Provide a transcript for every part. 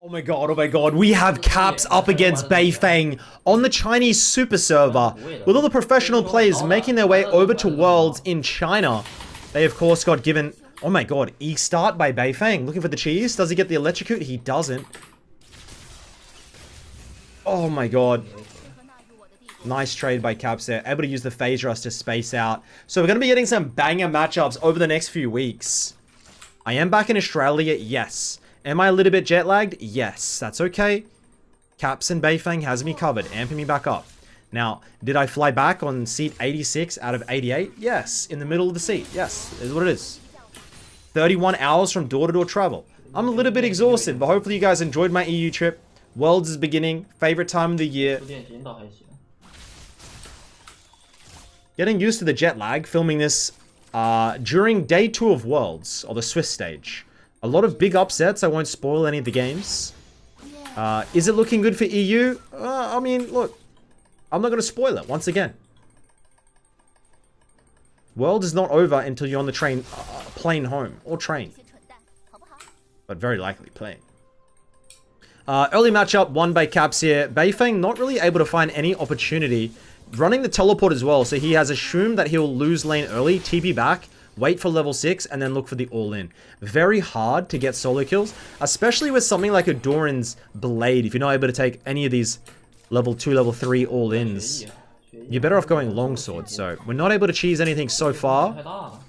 Oh my god, we have Caps up against BEIFENG on the Chinese super server, with all the professional players making their way over to Worlds in China. They of course got given, oh my god, E-start by BEIFENG, looking for the cheese. Does he get the electrocute? He doesn't. Oh my god. Nice trade by Caps there, able to use the phase rush to space out. So we're going to be getting some banger matchups over the next few weeks. I am back in Australia, yes. Am I a little bit jet lagged? Yes, that's okay. Caps and BEIFENG has me covered, amping me back up. Now, did I fly back on seat 86 out of 88? Yes, in the middle of the seat. Yes, is what it is. 31 hours from door-to-door travel. I'm a little bit exhausted, but hopefully you guys enjoyed my EU trip. Worlds is beginning, favorite time of the year. Getting used to the jet lag, filming this during day 2 of Worlds, or the Swiss stage. A lot of big upsets, I won't spoil any of the games. Is it looking good for EU? I mean, look, I'm not going to spoil it, once again. World is not over until you're on the train, plane home, or train. But very likely plane. Early matchup, won by Caps here. BEIFENG not really able to find any opportunity. Running the teleport as well, so he has assumed that he'll lose lane early, TP back, wait for level 6, and then look for the all-in. Very hard to get solo kills, especially with something like a Doran's Blade. If you're not able to take any of these level 2, level 3 all-ins, you're better off going longsword. So we're not able to cheese anything so far.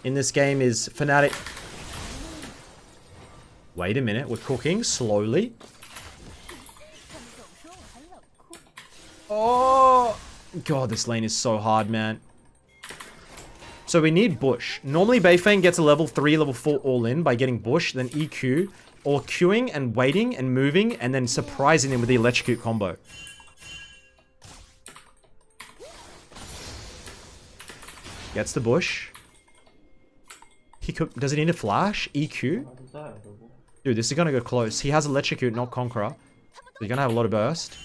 In this game is Fnatic. Wait a minute, we're cooking slowly. Oh, God, this lane is so hard, man. So we need Bush. Normally, BEIFENG gets a level 3, level 4 all-in by getting Bush, then EQ, or queuing and waiting and moving, and then surprising him with the electrocute combo. Gets the Bush. He could, does he need a flash? EQ? Dude, this is gonna go close. He has electrocute, not Conqueror. So you're gonna have a lot of burst.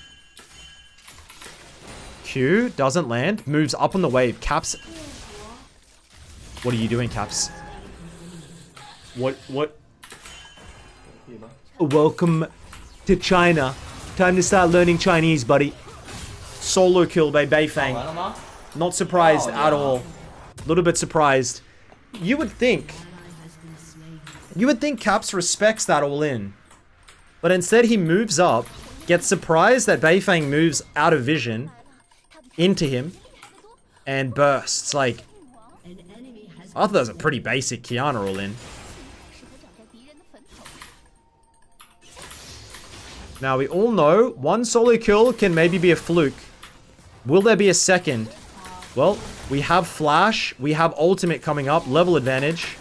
Q doesn't land, moves up on the wave. Caps. What are you doing, Caps? What? Welcome to China. Time to start learning Chinese, buddy. Solo kill by BEIFENG. Not surprised at all. A little bit surprised. You would think Caps respects that all in. But instead he moves up, gets surprised that BEIFENG moves out of vision into him, and bursts. Like, I thought that was a pretty basic Kiana all in. Now we all know one solo kill can maybe be a fluke. Will there be a second? Well, we have flash, we have ultimate coming up, level advantage.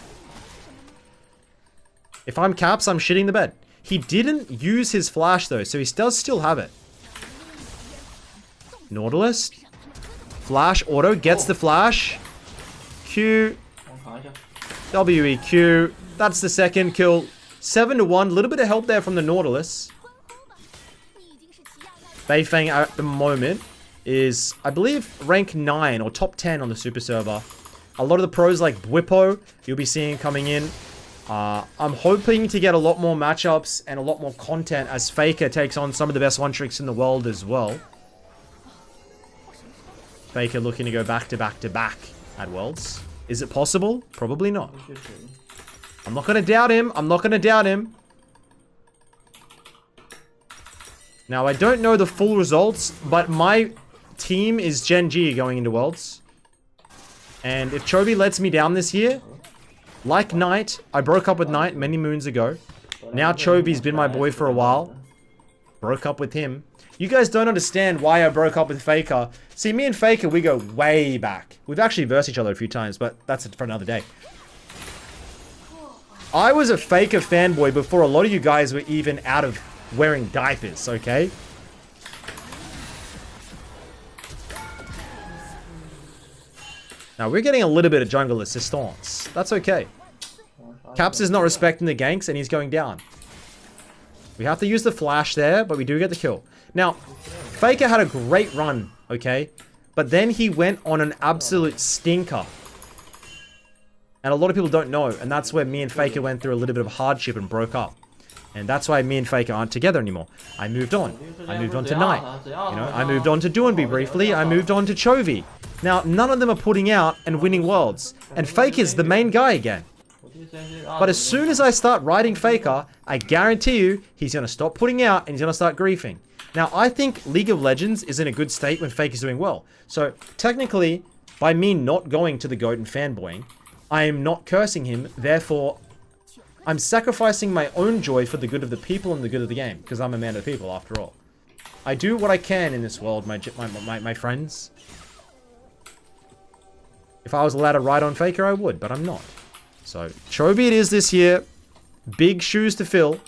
If I'm Caps, I'm shitting the bed. He didn't use his flash though, so he does still have it. Nautilus. Flash auto, gets the flash. Q. WEQ. That's the second kill. 7-1. A little bit of help there from the Nautilus. BEIFENG at the moment is, I believe, rank 9 or top 10 on the super server. A lot of the pros like Bwipo, you'll be seeing coming in. I'm hoping to get a lot more matchups and a lot more content as Faker takes on some of the best one-tricks in the world as well. Faker looking to go back to back to back at Worlds. Is it possible? Probably not. I'm not going to doubt him. I'm not going to doubt him. Now, I don't know the full results, but my team is Gen G going into Worlds. And if Chovy lets me down this year, like Knight, I broke up with Knight many moons ago. Now Chovy's been my boy for a while. Broke up with him. You guys don't understand why I broke up with Faker. See, me and Faker, we go way back. We've actually versed each other a few times, but that's for another day. I was a Faker fanboy before a lot of you guys were even out of wearing diapers, okay? Now, we're getting a little bit of jungle assistance. That's okay. Caps is not respecting the ganks, and he's going down. We have to use the flash there, but we do get the kill. Now, Faker had a great run, okay? But then he went on an absolute stinker. And a lot of people don't know, and that's where me and Faker went through a little bit of hardship and broke up. And that's why me and Faker aren't together anymore. I moved on. I moved on to Knight. You know, I moved on to Doinby briefly. I moved on to Chovy. Now, none of them are putting out and winning worlds. And Faker's the main guy again. But as soon as I start riding Faker, I guarantee you he's going to stop putting out and he's going to start griefing. Now, I think League of Legends is in a good state when Faker's doing well. So, technically, by me not going to the GOAT and fanboying, I am not cursing him. Therefore, I'm sacrificing my own joy for the good of the people and the good of the game. Because I'm a man of the people, after all. I do what I can in this world, my friends. If I was allowed to ride on Faker, I would, but I'm not. So, Chovy it is this year. Big shoes to fill.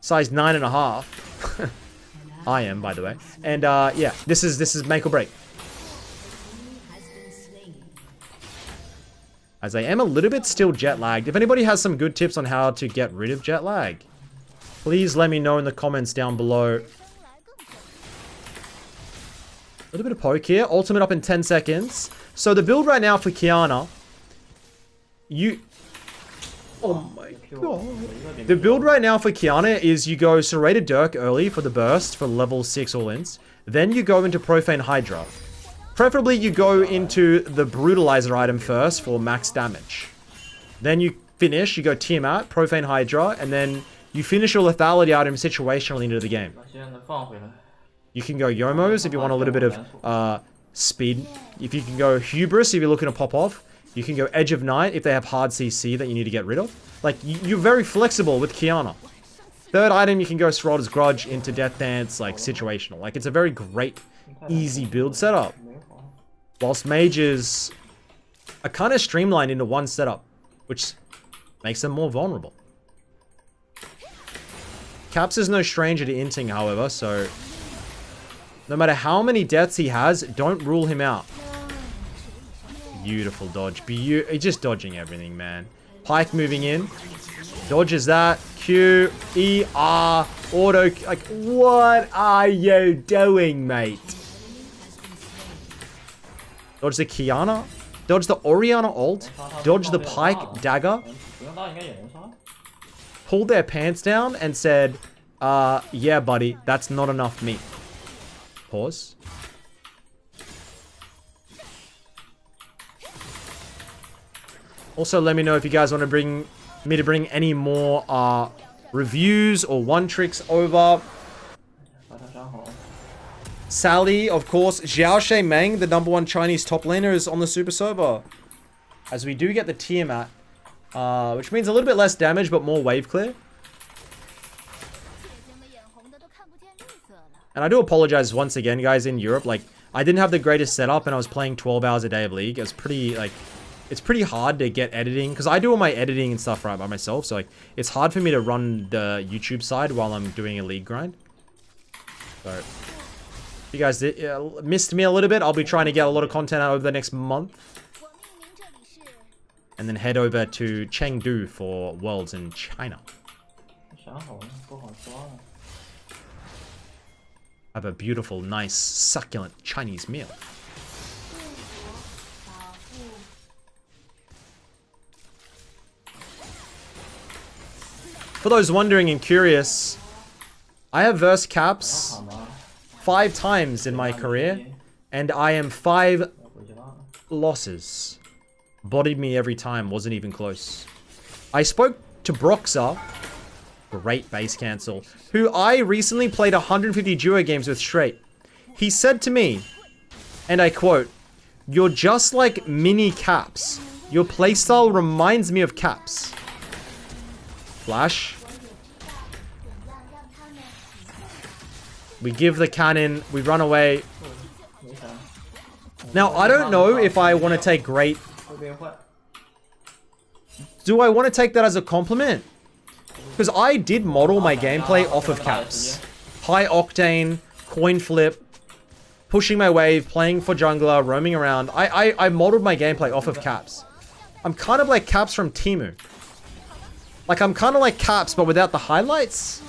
Size 9.5. I am, by the way. And, yeah, this is make or break. As I am a little bit still jet lagged. If anybody has some good tips on how to get rid of jet lag, please let me know in the comments down below. A little bit of poke here. Ultimate up in 10 seconds. So the build right now for Kiana, oh my god. The build right now for Kiana is you go Serrated Dirk early for the burst for level 6 all-ins. Then you go into Profane Hydra. Preferably you go into the Brutalizer item first for max damage. Then you finish, you go Tiamat, Profane Hydra, and then you finish your lethality item situationally into the game. You can go Yomos if you want a little bit of speed. If you can go Hubris if you're looking to pop off. You can go Edge of Night if they have hard CC that you need to get rid of. Like, you're very flexible with Kiana. Third item, you can go Serrated Grudge into Death Dance, like, situational. Like, it's a very great, easy build setup. Whilst mages are kind of streamlined into one setup, which makes them more vulnerable. Caps is no stranger to inting, however, so no matter how many deaths he has, don't rule him out. Beautiful dodge. He's just dodging everything, man. Pike moving in. Dodges that. Q, E, R, auto. Like, what are you doing, mate? Dodge the Kiana. Dodge the Orianna ult. Dodge the Pike dagger. Pulled their pants down and said, yeah, buddy, that's not enough meat. Pause. Also, let me know if you guys want to bring any more reviews or one tricks over. Sally, of course. Xiao Shui Meng, the #1 Chinese top laner, is on the super server. As we do get the Tiamat, which means a little bit less damage, but more wave clear. And I do apologize once again, guys, in Europe. Like, I didn't have the greatest setup, and I was playing 12 hours a day of League. It was pretty, like, it's pretty hard to get editing, because I do all my editing and stuff right by myself, so, like, it's hard for me to run the YouTube side while I'm doing a League grind. So, if you guys missed me a little bit, I'll be trying to get a lot of content out over the next month. And then head over to Chengdu for Worlds in China. Have a beautiful, nice, succulent Chinese meal. For those wondering and curious, I have versed Caps 5 times in my career, and I am 5 losses. Bodied me every time, wasn't even close. I spoke to Broxer, great base cancel, who I recently played 150 duo games with straight. He said to me, and I quote, "You're just like mini Caps. Your playstyle reminds me of Caps." Flash. We give the cannon, we run away. Now, I don't know if I want to take great... Do I want to take that as a compliment? Because I did model my gameplay off of Caps. High octane, coin flip, pushing my wave, playing for jungler, roaming around. I modeled my gameplay off of Caps. I'm kind of like Caps from Temu. Like, I'm kind of like Caps, but without the highlights.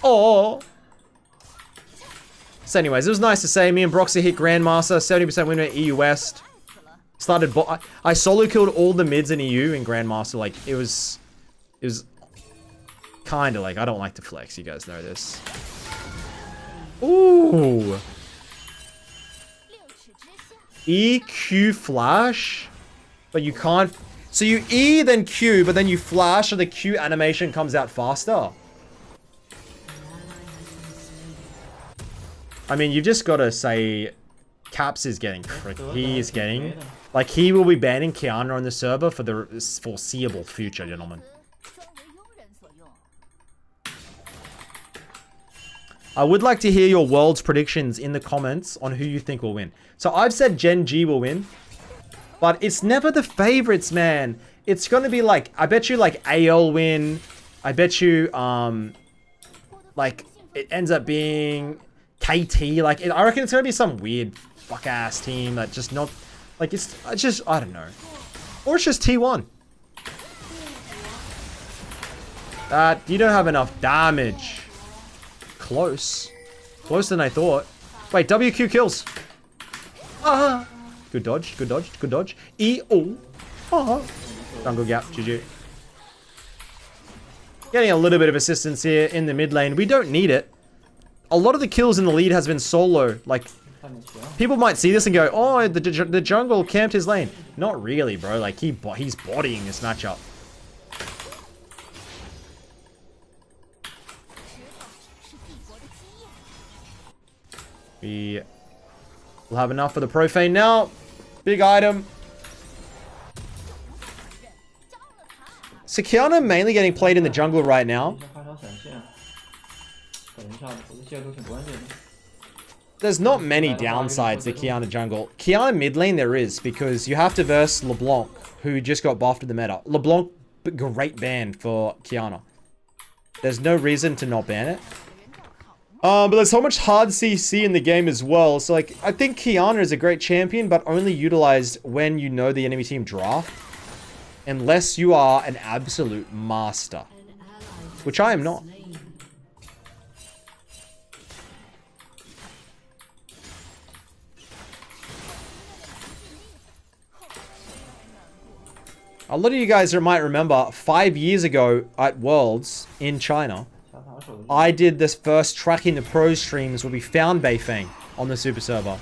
Oh. So anyways, it was nice to say. Me and Broxy hit Grandmaster, 70% win rate EU West. Started I solo killed all the mids in EU in Grandmaster. Like, it was kind of like, I don't like to flex. You guys know this. Ooh. EQ flash. But you can't. So you E then Q, but then you flash, so the Q animation comes out faster. I mean, you've just got to say Caps is getting he is getting. Like, he will be banning Kiana on the server for the foreseeable future, gentlemen. I would like to hear your world's predictions in the comments on who you think will win. So I've said Gen G will win. But it's never the favorites, man. It's going to be like, I bet you like AL win. I bet you, like, it ends up being KT. Like, I reckon it's going to be some weird fuck-ass team that just not, like, it's just, I don't know. Or it's just T1. You don't have enough damage. Close. Closer than I thought. Wait, WQ kills. Ah. Good dodge, good dodge, good dodge. E-O. Ah. Jungle gap, GG. Getting a little bit of assistance here in the mid lane. We don't need it. A lot of the kills in the lead has been solo. Like, people might see this and go, oh, the jungle camped his lane. Not really, bro. Like, he's bodying this matchup. We'll have enough for the profane now. Big item. So Kiana mainly getting played in the jungle right now. There's not many downsides to Kiana jungle. Kiana mid lane there is, because you have to verse LeBlanc, who just got buffed in the meta. LeBlanc, great ban for Kiana. There's no reason to not ban it. But there's so much hard CC in the game as well. So, like, I think Kiana is a great champion, but only utilized when you know the enemy team draft. Unless you are an absolute master. Which I am not. A lot of you guys might remember 5 years ago at Worlds in China, I did this first tracking the pro streams where we found BEIFENG on the super server.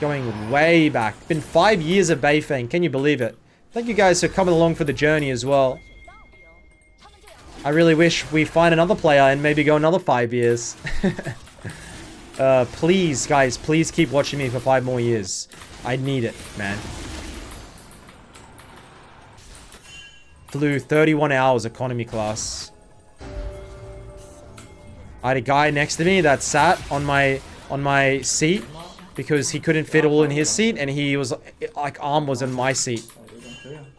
Going way back. Been 5 years of BEIFENG. Can you believe it? Thank you guys for coming along for the journey as well. I really wish we find another player and maybe go another 5 years. Please, guys, please keep watching me for 5 more years. I need it, man. Flew 31 hours economy class. I had a guy next to me that sat on my seat because he couldn't fit all in his seat, and he was like, arm was in my seat.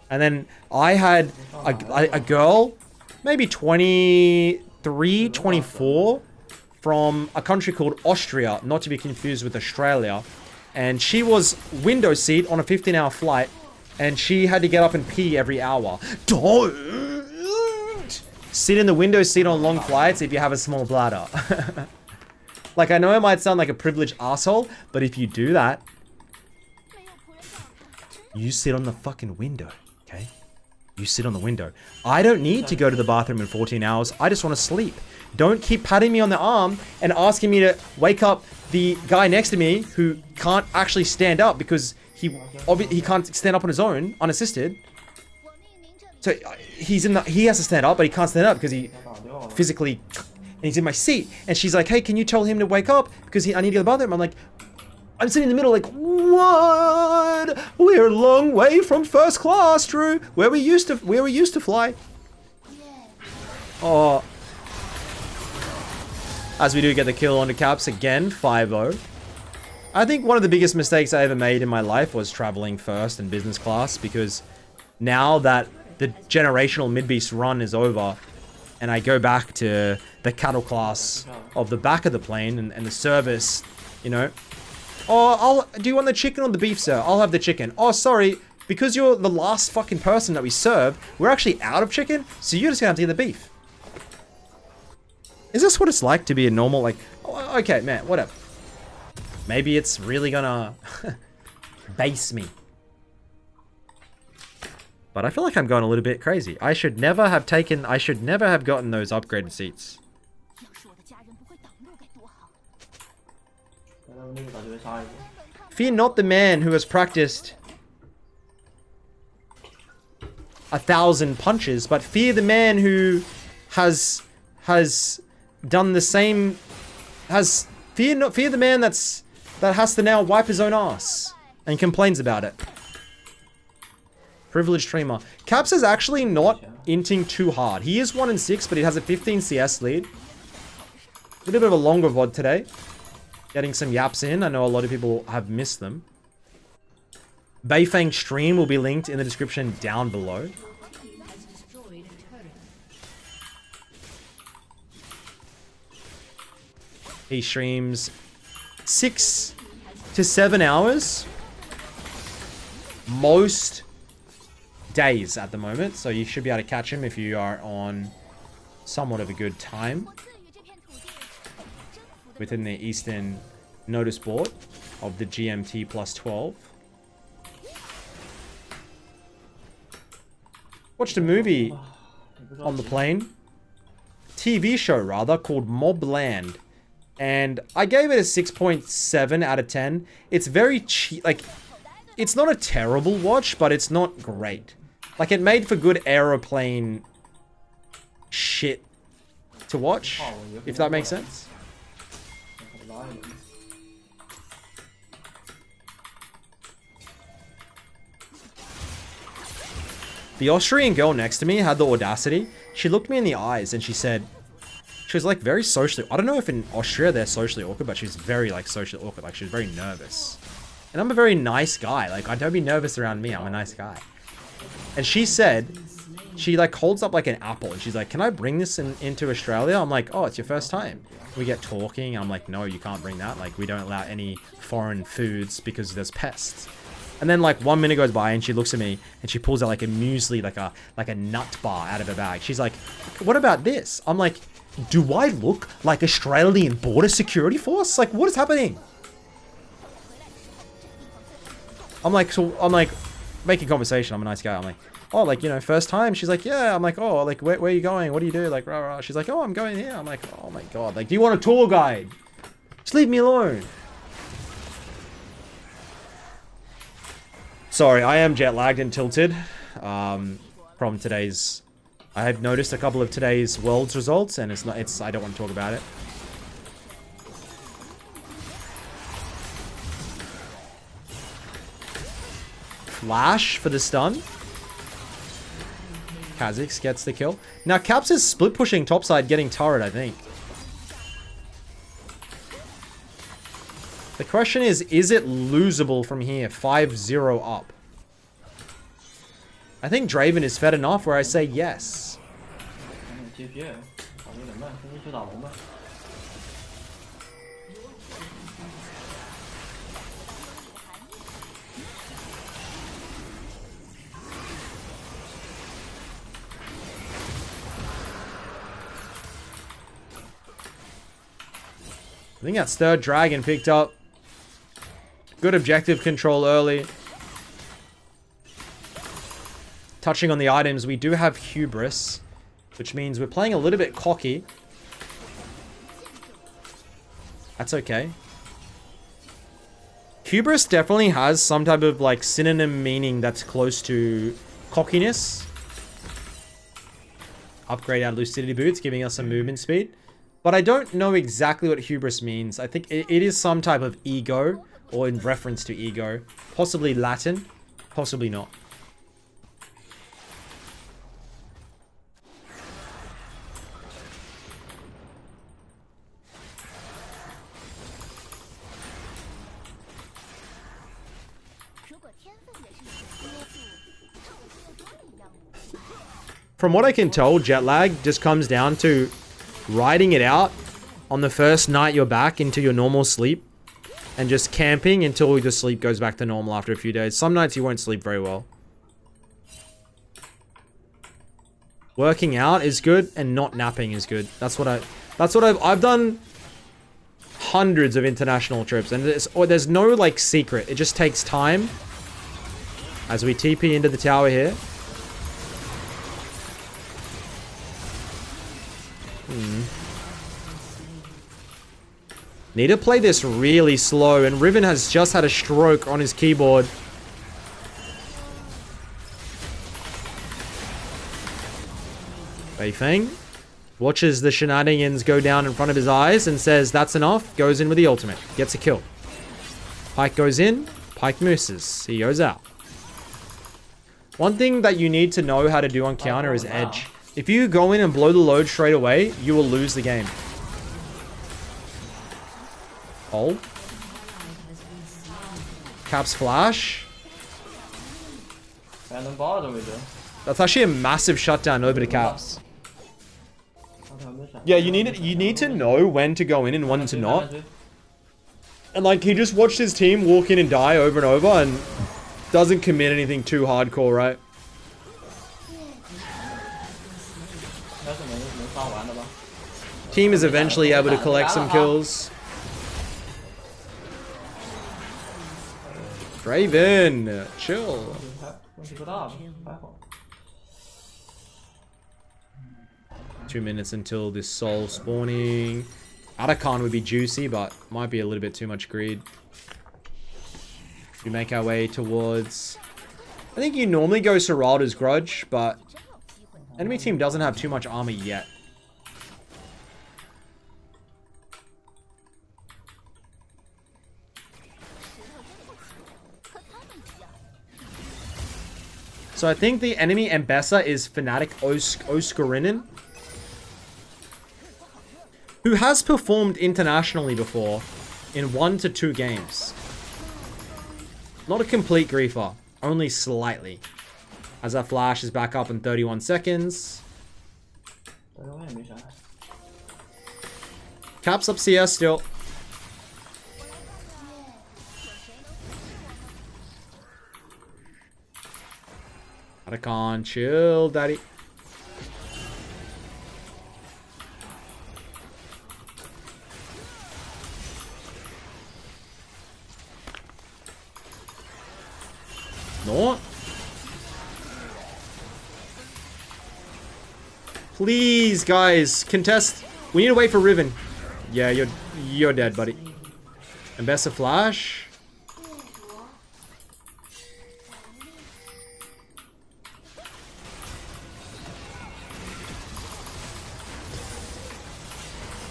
And then I had a girl, maybe 23, 24, from a country called Austria, not to be confused with Australia. And she was window seat on a 15-hour flight, and she had to get up and pee every hour. Don't sit in the window seat on long flights if you have a small bladder. Like, I know it might sound like a privileged asshole, but if you do that, you sit on the fucking window, okay? You sit on the window. I don't need to go to the bathroom in 14 hours. I just want to sleep. Don't keep patting me on the arm and asking me to wake up the guy next to me who can't actually stand up because he can't stand up on his own, unassisted. So he has to stand up, but he can't stand up because he physically, and he's in my seat. And she's like, hey, can you tell him to wake up? Because I need to go to the bathroom. I'm like, I'm sitting in the middle like, what? We're a long way from first class, Drew. Where we used to fly. Oh. As we do get the kill onto Caps again, 5-0. I think one of the biggest mistakes I ever made in my life was traveling first in business class, because now that the generational Midbeast run is over and I go back to the cattle class of the back of the plane and the service, you know. Oh, do you want the chicken or the beef, sir? I'll have the chicken. Oh, sorry, because you're the last fucking person that we serve, we're actually out of chicken, so you're just gonna have to get the beef. Is this what it's like to be a normal, like, oh, okay, man, whatever. Maybe it's really gonna base me. But I feel like I'm going a little bit crazy. I should never have gotten those upgraded seats. Fear not the man who has practiced 1,000 punches, but fear the man who has done the same. Fear the man that has to now wipe his own ass and complains about it. Privileged streamer. Caps is actually not inting too hard. He is 1-6, but he has a 15 CS lead. A little bit of a longer VOD today. Getting some yaps in. I know a lot of people have missed them. BEIFENG stream will be linked in the description down below. He streams 6 to 7 hours. Most days at the moment. So you should be able to catch him if you are on somewhat of a good time. Within the Eastern notice board of the GMT plus 12. Watched a movie on the plane. TV show, rather, called Mobland. And I gave it a 6.7 out of 10. It's very cheap. Like, it's not a terrible watch, but it's not great. Like, it made for good aeroplane shit to watch, if that makes sense. The Austrian girl next to me had the audacity. She looked me in the eyes and she said, she was like very socially, I don't know if in Austria they're socially awkward, but she's very like socially awkward. Like she was very nervous. And I'm a very nice guy. Like, don't be nervous around me. I'm a nice guy. And she said, she like holds up like an apple and she's like, can I bring this into Australia? I'm like, oh, it's your first time. We get talking. I'm like, no, you can't bring that. Like, we don't allow any foreign foods because there's pests. And then like 1 minute goes by and she looks at me and she pulls out like a muesli, like a nut bar out of her bag. She's like, what about this? I'm like, do I look like Australian Border Security Force? Like, what is happening? I'm like, making conversation. I'm a nice guy. I'm like, oh, like, you know, first time. She's like, yeah. I'm like, oh, like, where are you going? What do you do? Like, rah, rah. She's like, oh, I'm going here. I'm like, oh my God. Like, do you want a tour guide? Just leave me alone. Sorry, I am jet lagged and tilted from today's. I have noticed a couple of today's Worlds results, and I don't want to talk about it. Flash for the stun. Kha'Zix gets the kill. Now Caps is split pushing topside, getting turret, I think. The question is it losable from here? 5-0 up. I think Draven is fed enough where I say yes. I think that's third dragon picked up. Good objective control early. Touching on the items, we do have Hubris, which means we're playing a little bit cocky. That's okay. Hubris definitely has some type of like synonym meaning that's close to cockiness. Upgrade our Lucidity Boots, giving us some movement speed. But I don't know exactly what Hubris means. I think it is some type of ego, or in reference to ego. Possibly Latin, possibly not. From what I can tell, jet lag just comes down to riding it out on the first night you're back into your normal sleep and just camping until your sleep goes back to normal after a few days. Some nights you won't sleep very well. Working out is good and not napping is good. That's what That's what I've done hundreds of international trips, and there's no like secret. It just takes time. As we TP into the tower here. Need to play this really slow, and Riven has just had a stroke on his keyboard. BEIFENG watches the shenanigans go down in front of his eyes and says, that's enough. Goes in with the ultimate. Gets a kill. Pyke goes in. Pyke misses. He goes out. One thing that you need to know how to do on Kiana is edge. If you go in and blow the load straight away, you will lose the game. Oh. Caps flash. That's actually a massive shutdown over to Caps. Yeah, you need to know when to go in and when to not. And like, he just watched his team walk in and die over and over and doesn't commit anything too hardcore, right? Team is eventually able to collect some kills. Draven, chill. 2 minutes until this soul spawning. Atacon would be juicy, but might be a little bit too much greed. We make our way towards... I think you normally go Serralda's Grudge, but enemy team doesn't have too much armor yet. So I think the enemy Mbessa is Fnatic Oscarinin, who has performed internationally before in 1 to 2 games. Not a complete griefer, only slightly. As our flash is back up in 31 seconds. Caps up CS still. Atacon, chill, daddy. No. Please, guys, contest. We need to wait for Riven. Yeah, you're dead, buddy. Mbessa flash.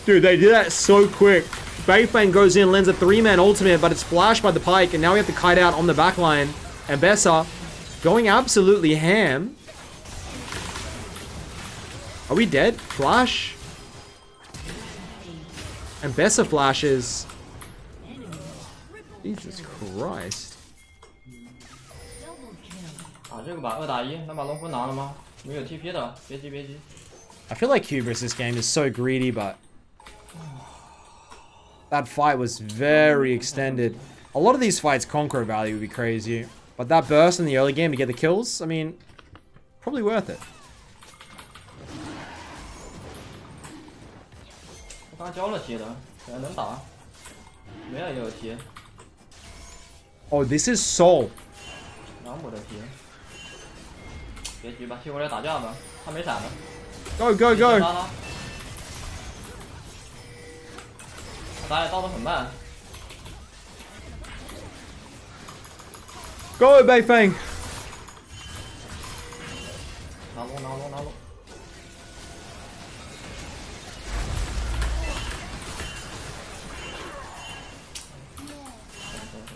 Dude, they did that so quick. BEIFENG goes in, lands a 3-man ultimate, but it's flashed by the Pyke, and now we have to kite out on the backline. Mbessa going absolutely ham. Are we dead? Flash? Mbessa flashes. Jesus Christ. I feel like Hubris this game is so greedy, but that fight was very extended. A lot of these fights, Conqueror value would be crazy. But that burst in the early game to get the kills, I mean, probably worth it. Oh, this is Soul. Go, go, go. Go, BEIFENG.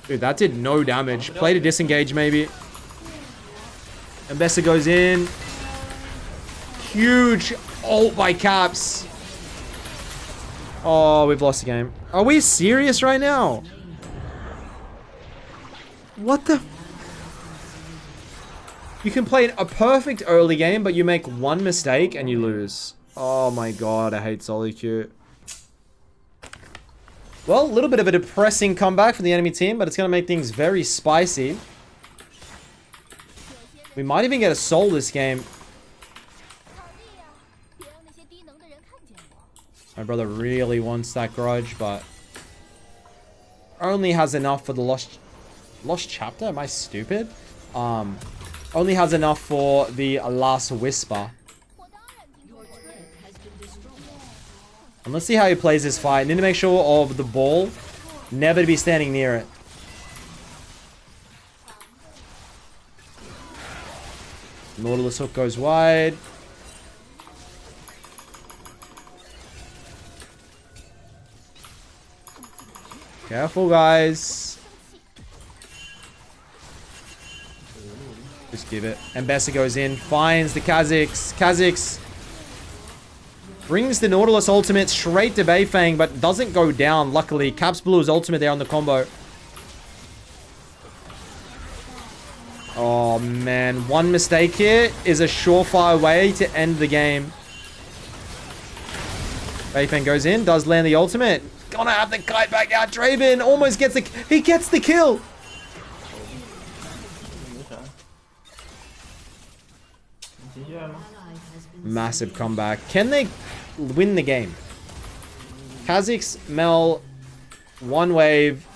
Dude, that did no damage. Play to disengage, maybe. Mbessa goes in. Huge ult by Caps. Oh, we've lost the game. Are we serious right now? What the... You can play a perfect early game, but you make one mistake and you lose. Oh my god, I hate solo queue. Well, a little bit of a depressing comeback for the enemy team, but it's going to make things very spicy. We might even get a soul this game. My brother really wants that grudge, but only has enough for the lost chapter. Am I stupid? Only has enough for the last whisper. And let's see how he plays this fight. Need to make sure of the ball. Never to be standing near it. Nautilus hook goes wide. Careful, guys. Just give it. And Bessa goes in. Finds the Kha'Zix. Kha'Zix brings the Nautilus ultimate straight to BEIFENG, but doesn't go down, luckily. Caps Blue's ultimate there on the combo. Oh, man. One mistake here is a surefire way to end the game. BEIFENG goes in. Does land the ultimate. Gonna have the kite back out. Draven almost gets the... He gets the kill! Massive comeback. Can they win the game? Kha'Zix, Mel, one wave.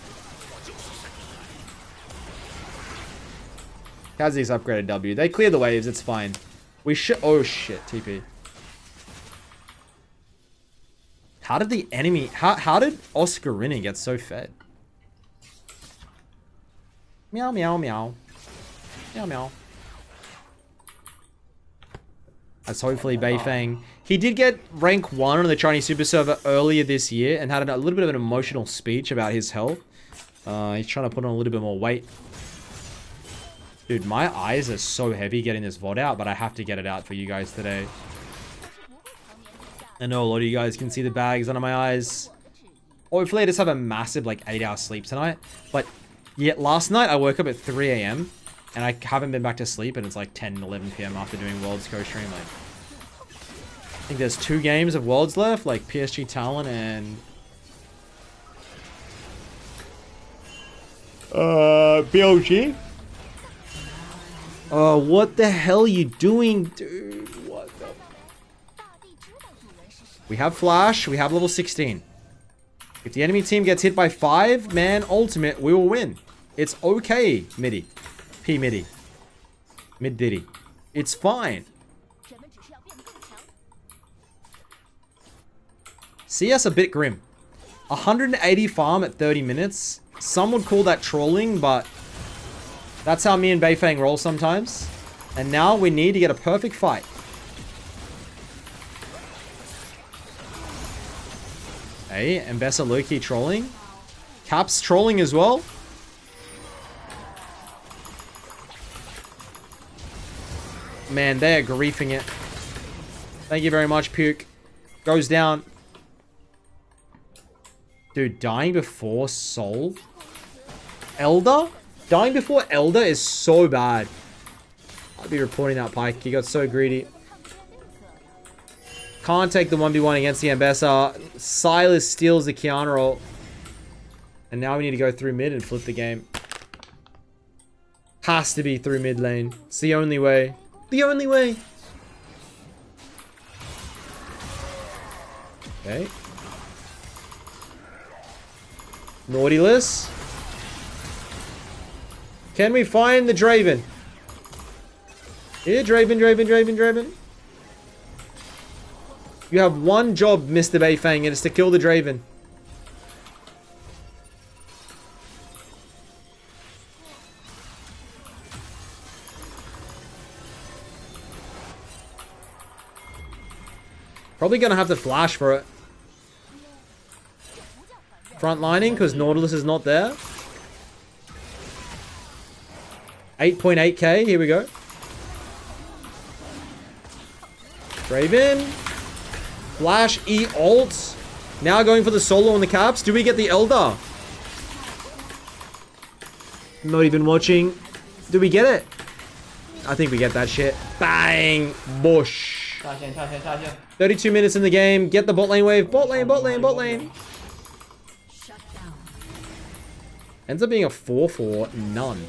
Kha'Zix upgraded W. They clear the waves, it's fine. We should... Oh shit, TP. How did the enemy... How did Oscarina get so fed? Meow, meow, meow. Meow, meow. That's hopefully BEIFENG. He did get rank 1 on the Chinese Super Server earlier this year and had a little bit of an emotional speech about his health. He's trying to put on a little bit more weight. Dude, my eyes are so heavy getting this VOD out, but I have to get it out for you guys today. I know a lot of you guys can see the bags under my eyes. Hopefully I just have a massive like 8-hour sleep tonight. But yet last night I woke up at 3 AM. And I haven't been back to sleep, and it's like 10, 11 PM after doing Worlds co-stream. Like, I think there's 2 games of Worlds left, like PSG Talon and... BLG? Oh, what the hell are you doing, dude? What the... We have Flash, we have level 16. If the enemy team gets hit by 5-man ultimate, we will win. It's okay, Midi. P-Midi. Mid-Diddy. It's fine. CS a bit grim. 180 farm at 30 minutes. Some would call that trolling, but that's how me and BEIFENG roll sometimes. And now we need to get a perfect fight. Hey, and Bessa Loki trolling. Caps trolling as well. Man, they are griefing it. Thank you very much, Puke. Goes down. Dude, dying before Soul? Elder? Dying before Elder is so bad. I'll be reporting that Pyke. He got so greedy. Can't take the 1v1 against the Ambessa. Silas steals the Kiana ult. And now we need to go through mid and flip the game. Has to be through mid lane. It's the only way. The only way. Okay. Nautilus. Can we find the Draven? Here, Draven, Draven, Draven, Draven. You have one job, Mr. BEIFENG, and it's to kill the Draven. Probably gonna have to flash for it. Front lining because Nautilus is not there. 8.8k, here we go. Draven. Flash E ult. Now going for the solo on the caps. Do we get the Elder? Not even watching. Do we get it? I think we get that shit. Bang. Bush. 32 minutes in the game. Get the bot lane wave. Bot lane, bot lane, bot lane. Ends up being a 4-4. None.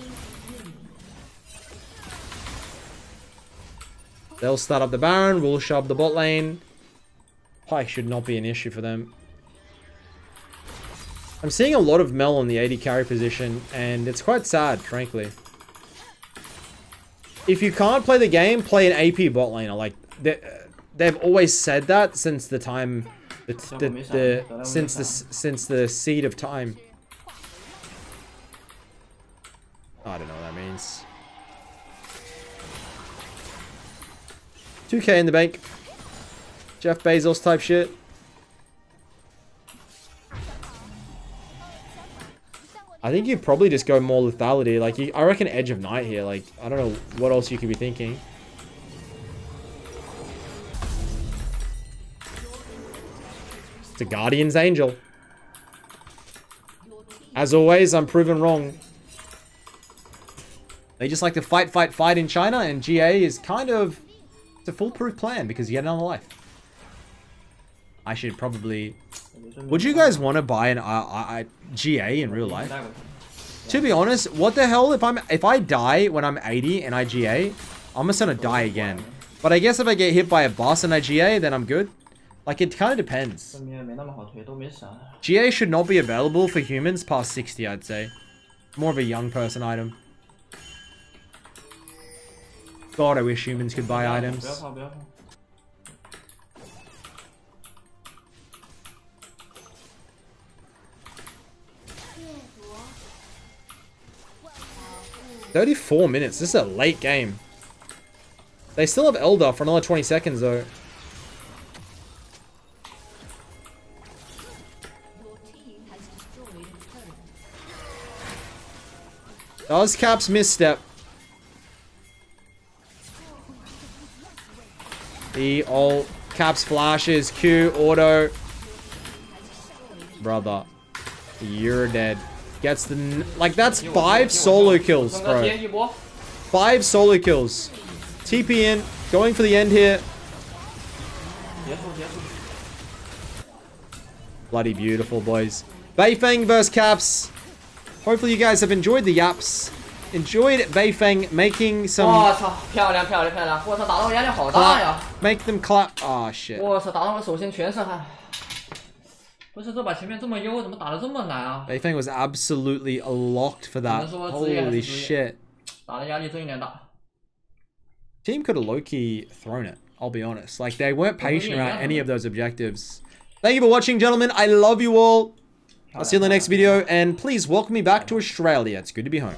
They'll start up the Baron. We'll shove the bot lane. Pike should not be an issue for them. I'm seeing a lot of Mel on the AD carry position, and it's quite sad, frankly. If you can't play the game, play an AP bot laner. Like, they've always said that since the time, since the seed of time. I don't know what that means. 2k in the bank. Jeff Bezos type shit. I think you probably just go more lethality. Like, I reckon Edge of Night here. Like, I don't know what else you could be thinking. It's a Guardian's Angel. As always, I'm proven wrong. They just like to fight in China, and GA is kind of... It's a foolproof plan because you get another life. I should probably... Would you guys want to buy an GA in real life? To be honest, what the hell if I die when I'm 80 and I GA, I'm just gonna die again. But I guess if I get hit by a boss and I GA, then I'm good. Like, it kind of depends. GA should not be available for humans past 60, I'd say. More of a young person item. God, I wish humans could buy items. $34 minutes. This is a late game. They still have Elder for another 20 seconds, though. Does Caps misstep? The ult. Caps flashes. Q. Auto. Brother. You're dead. Gets the... Like, that's 5 solo kills, bro. 5 solo kills. TP in. Going for the end here. Bloody beautiful, boys. BEIFENG versus Caps. Hopefully you guys have enjoyed the yaps. Enjoyed BEIFENG making some... Make them clap. Oh, shit. BEIFENG was absolutely locked for that. Holy shit. Team could have low-key thrown it, I'll be honest. Like, they weren't patient around any of those objectives. Thank you for watching, gentlemen. I love you all. I'll see you in the next video, and please welcome me back to Australia. It's good to be home.